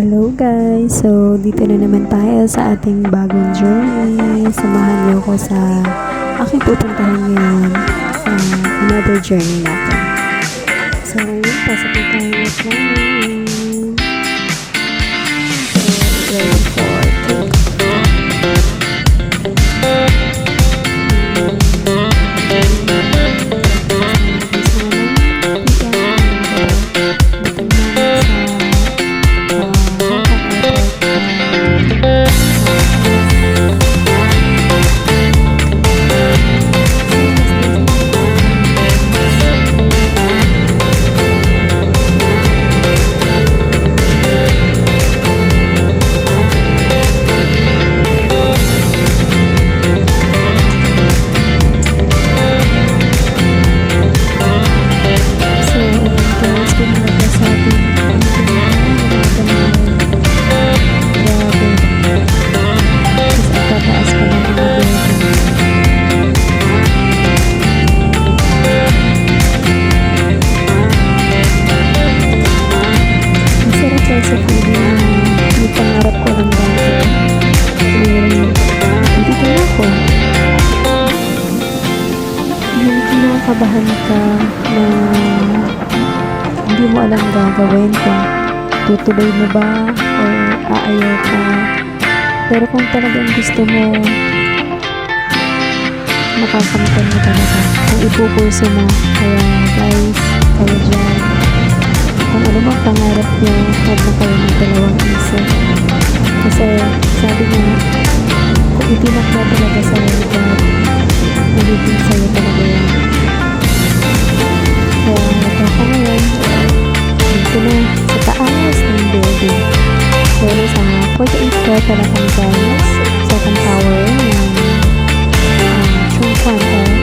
Hello guys! So, dito na naman tayo sa ating bagong journey. Samahan niyo ko sa aking pupuntahan ngayon sa another journey natin. So, ngayon, pasok na tayo ng plane. So, ready for take. Kabahan ka na hindi mo alam gagawin kung tutuloy mo ba o aayaw ka, pero kung talagang gusto mo, makakamtan mo talaga kung ipupuso mo. Kaya guys, kayo dyan, kung ano mang pangarap nyo, huwag na kayo ng dalawang isip, kasi sabi nga, kung itinak mo talaga sa God, magiging sa'yo talaga yan. Kaya ako ngayon, dito na sa taas ng building. Pero sa 48th floor pala kami guys, second tower ng Chongquan